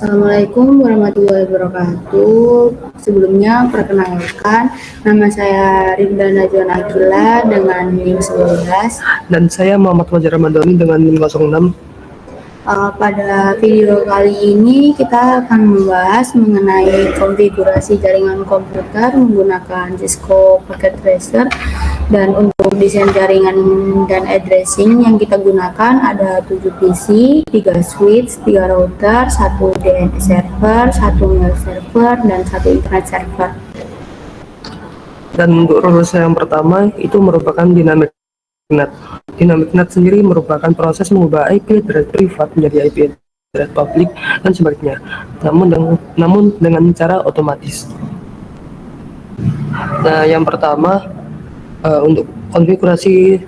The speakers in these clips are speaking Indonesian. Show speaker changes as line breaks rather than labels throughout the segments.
Assalamualaikum warahmatullahi wabarakatuh. Sebelumnya perkenalkan, nama saya Rinda Najwa Akila dengan NIM 11.
Dan saya Muhammad Fajar Ramadhani dengan NIM 06.
Pada video kali ini kita akan membahas mengenai konfigurasi jaringan komputer menggunakan Cisco Packet Tracer. Dan untuk desain jaringan dan addressing yang kita gunakan ada 7 PC, 3 switch, 3 router, 1 DNS server, 1 mail server, dan 1 internet server.
Dan untuk rules yang pertama itu merupakan dynamic NAT. Dynamic NAT sendiri merupakan proses mengubah IP address privat menjadi IP address publik dan sebaliknya, namun dengan cara otomatis. Nah, yang pertama untuk konfigurasi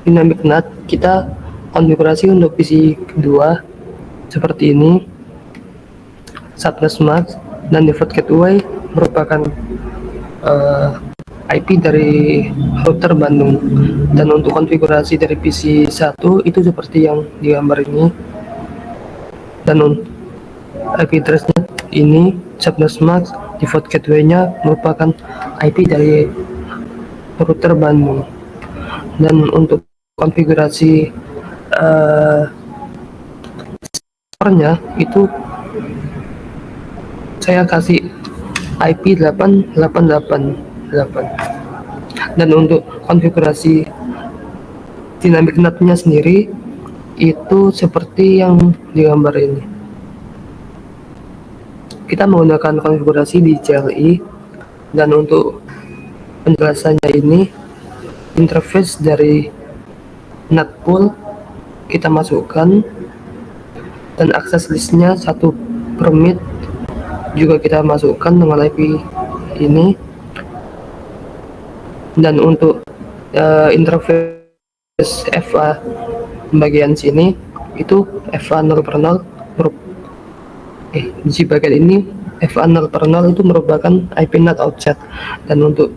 dynamic NAT, kita konfigurasi untuk PC kedua seperti ini. Subnet Mask dan default gateway merupakan IP dari router Bandung. Dan untuk konfigurasi dari PC 1 itu seperti yang digambar ini. Dan untuk IP address-nya ini Subnet Mask, default gateway-nya merupakan IP dari router Bandung. Dan untuk konfigurasi servernya itu saya kasih IP 8888. Dan untuk konfigurasi dynamic NAT-nya sendiri itu seperti yang digambar ini. Kita menggunakan konfigurasi di CLI. Dan untuk penjelasannya ini, interface dari NAT pool kita masukkan, dan akses listnya 1 permit juga kita masukkan dengan IP ini. Dan untuk interface FA bagian sini itu FA 0/0 di bagian ini FA 0/0 itu merupakan IP NAT outset. Dan untuk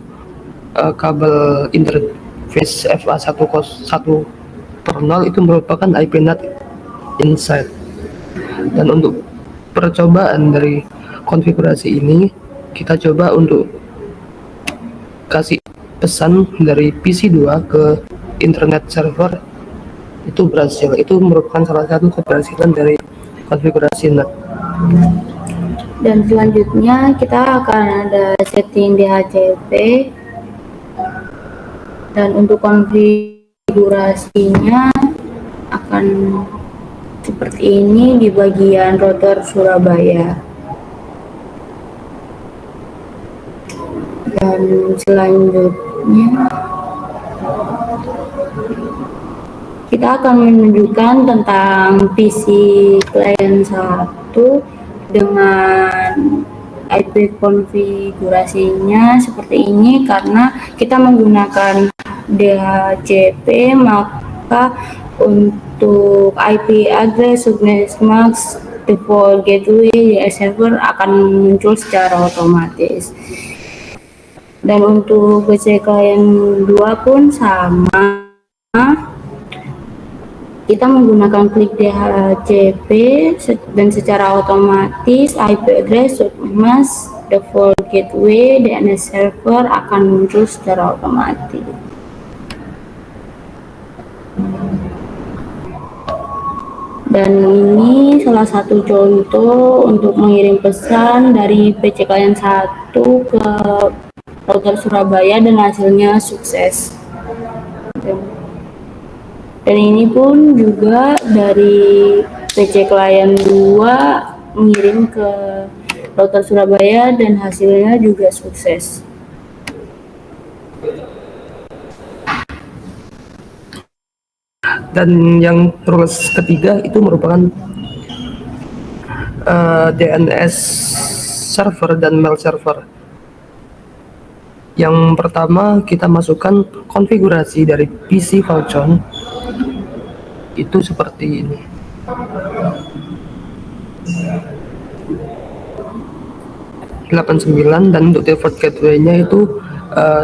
kabel interface FA 1/0 itu merupakan IP NAT inside. Dan untuk percobaan dari konfigurasi ini, kita coba untuk kasih pesan dari PC 2 ke internet server, itu berhasil. Itu merupakan salah satu keberhasilan dari konfigurasi NAT.
Dan selanjutnya kita akan ada setting DHCP. Dan untuk konfigurasinya akan seperti ini di bagian router Surabaya. Dan selanjutnya kita akan menunjukkan tentang PC client 1 dengan IP konfigurasinya seperti ini. Karena kita menggunakan DHCP, maka untuk IP address, subnet mask, default gateway, DNS server akan muncul secara otomatis. Dan untuk PC client 2 pun sama, kita menggunakan klik DHCP dan secara otomatis IP address, subnet mask, default gateway, DNS server akan muncul secara otomatis. Dan ini salah satu contoh untuk mengirim pesan dari PC client 1 ke router Surabaya dan hasilnya sukses. Dan ini pun juga dari PC client 2 mengirim ke router Surabaya dan hasilnya juga sukses.
Dan yang rules ketiga itu merupakan DNS server dan mail server. Yang pertama, kita masukkan konfigurasi dari PC Falcon itu seperti ini. Dan untuk default gateway-nya itu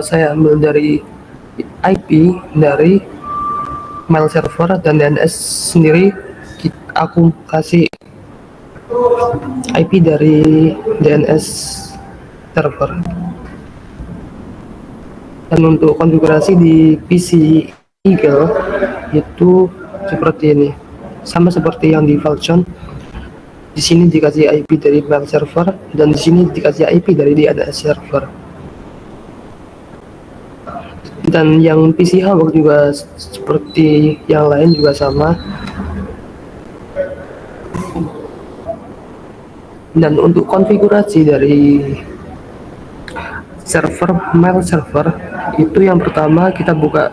saya ambil dari IP dari mail server, dan DNS sendiri aku kasih IP dari DNS server. Dan untuk konfigurasi di PC Eagle itu seperti ini, sama seperti yang di Falcon. Di sini dikasih IP dari mail server dan di sini dikasih IP dari DNS server. Dan yang PC Hawk juga seperti yang lain juga sama. Dan untuk konfigurasi dari server mail server itu yang pertama kita buka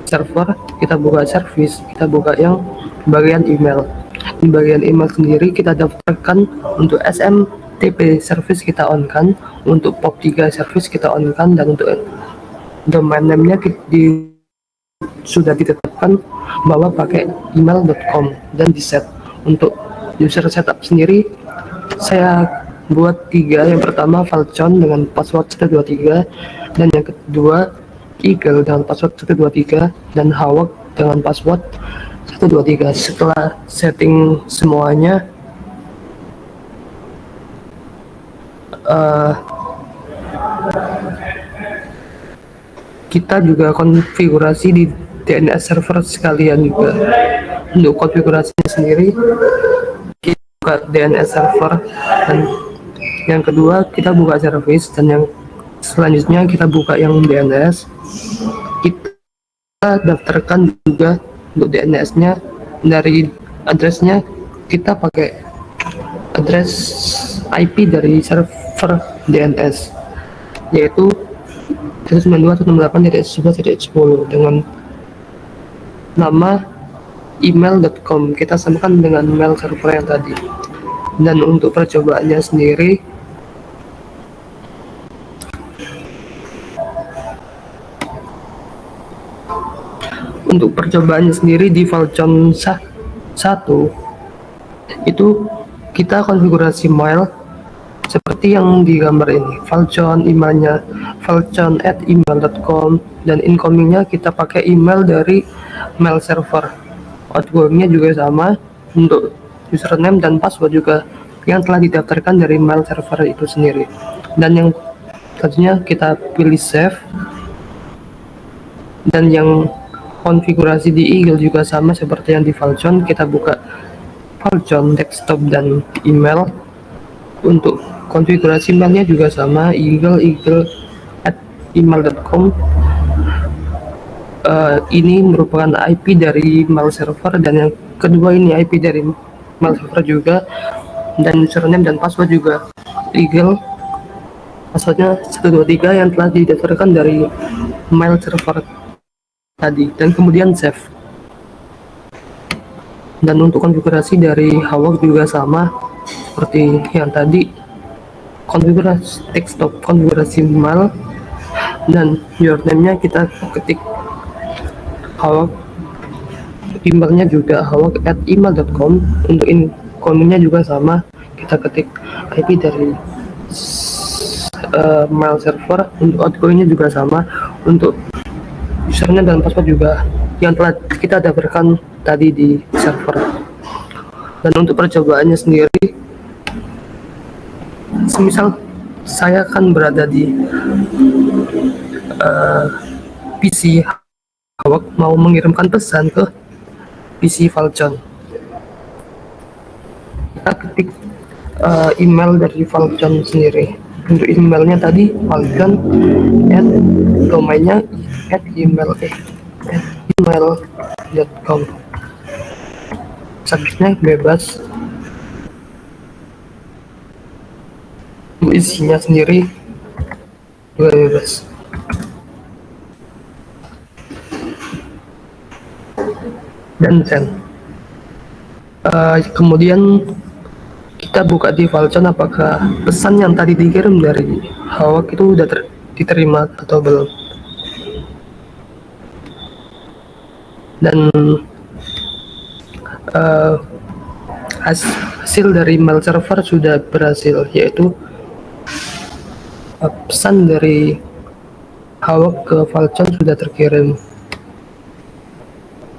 server, kita buka service, kita buka yang bagian email. Di bagian email sendiri kita daftarkan untuk SMTP service kita on kan, untuk POP3 service kita on kan, dan untuk domain name-nya sudah ditetapkan bahwa pakai email.com dan di set. Untuk user setup sendiri saya buat 3. Yang pertama Falcon dengan password 123, dan yang kedua Eagle dengan password 123, dan Hawk dengan password 123. Setelah setting semuanya, kita juga konfigurasi di DNS server sekalian juga. Untuk konfigurasinya sendiri kita buka DNS server, dan yang kedua kita buka service, dan yang selanjutnya kita buka yang DNS. Kita daftarkan juga untuk DNS-nya. Dari address-nya kita pakai address IP dari server DNS, yaitu 192.168.11.10 dengan nama email.com. Kita samakan dengan mail server yang tadi. Dan untuk percobaannya sendiri, di Falcon 1 itu kita konfigurasi mail seperti yang digambar ini. Falcon emailnya falcon@email.com, dan incomingnya kita pakai email dari mail server. Outgoingnya juga sama, untuk username dan password juga yang telah didaftarkan dari mail server itu sendiri. Dan yang selanjutnya kita pilih save. Dan yang konfigurasi di Eagle juga sama seperti yang di Falcon. Kita buka Falcon desktop dan email. Untuk konfigurasi mailnya juga sama, eagle@email.com. Ini merupakan IP dari mail server, dan yang kedua ini IP dari mail server juga, dan username dan password juga Eagle, passwordnya 123 yang telah didaftarkan dari mail server tadi, dan kemudian save. Dan untuk konfigurasi dari Hawk juga sama seperti yang tadi, konfigurasi desktop, konfigurasi mail, dan username-nya kita ketik Hawk, emailnya juga hawk@email.com. Untuk incomingnya juga sama, kita ketik IP dari mail server. Untuk outgoingnya juga sama, untuk username dan password juga yang telah kita daftarkan tadi di server. Dan untuk percobaannya sendiri, semisal saya akan berada di PC Hawk, mau mengirimkan pesan ke PC Falcon, kita ketik email dari Falcon sendiri. Untuk emailnya tadi Falcon domainnya email.com. Subjeknya bebas, isinya sendiri juga bebas. Dan send. Kemudian kita buka di Falcon apakah pesan yang tadi dikirim dari Hawk itu udah diterima atau belum. Dan hasil dari mail server sudah berhasil, yaitu pesan dari Hawk ke Falcon sudah terkirim.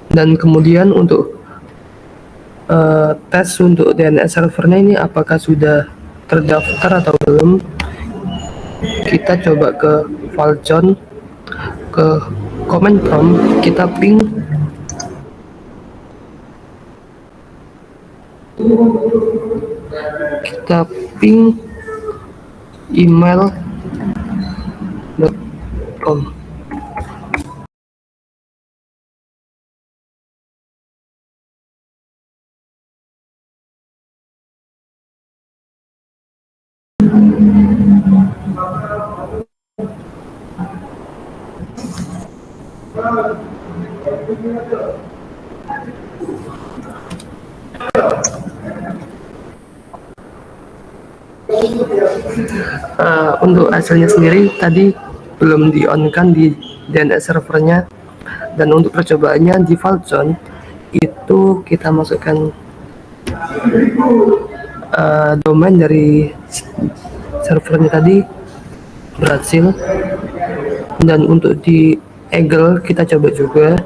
Dan kemudian untuk tes untuk DNS servernya ini apakah sudah terdaftar atau belum. Kita coba ke Valjon, ke command prompt, kita ping email.com. Untuk hasilnya sendiri tadi belum di on kan di DNS servernya, dan untuk percobaannya di Valjon itu kita masukkan domain dari servernya tadi berhasil, dan untuk di Eagle kita coba juga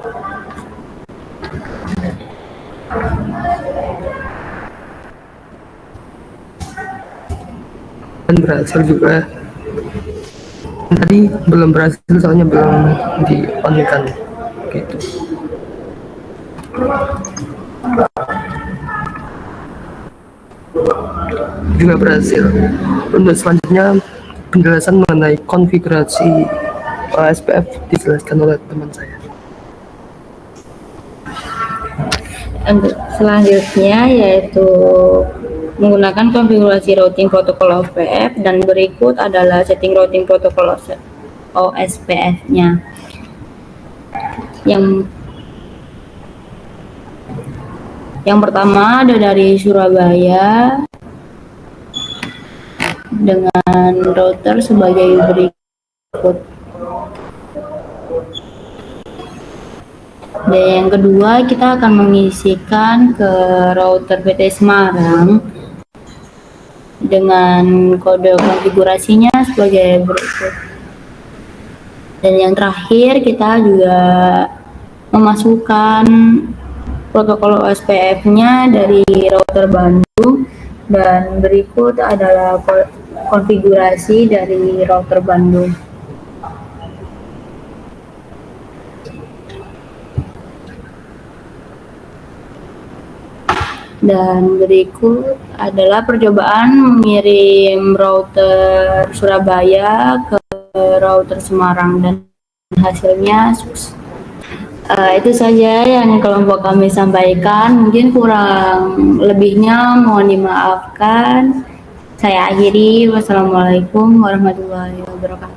dan berhasil juga. Tadi belum berhasil soalnya belum di on kan gitu. Juga berhasil. Untuk selanjutnya penjelasan mengenai konfigurasi SPF dijelaskan oleh teman saya.
Untuk selanjutnya yaitu menggunakan konfigurasi routing protokol OSPF, dan berikut adalah setting routing protokol OSPF-nya. Yang pertama ada dari Surabaya dengan router sebagai berikut. Dan yang kedua kita akan mengisikan ke router PT Semarang dengan kode konfigurasinya sebagai berikut. Dan yang terakhir kita juga memasukkan protokol OSPF-nya dari router Bandung, dan berikut adalah konfigurasi dari router Bandung. Dan berikut adalah percobaan mengirim router Surabaya ke router Semarang, dan hasilnya sukses. Itu saja yang kelompok kami sampaikan. Mungkin kurang lebihnya mohon dimaafkan. Saya akhiri. Wassalamualaikum warahmatullahi wabarakatuh.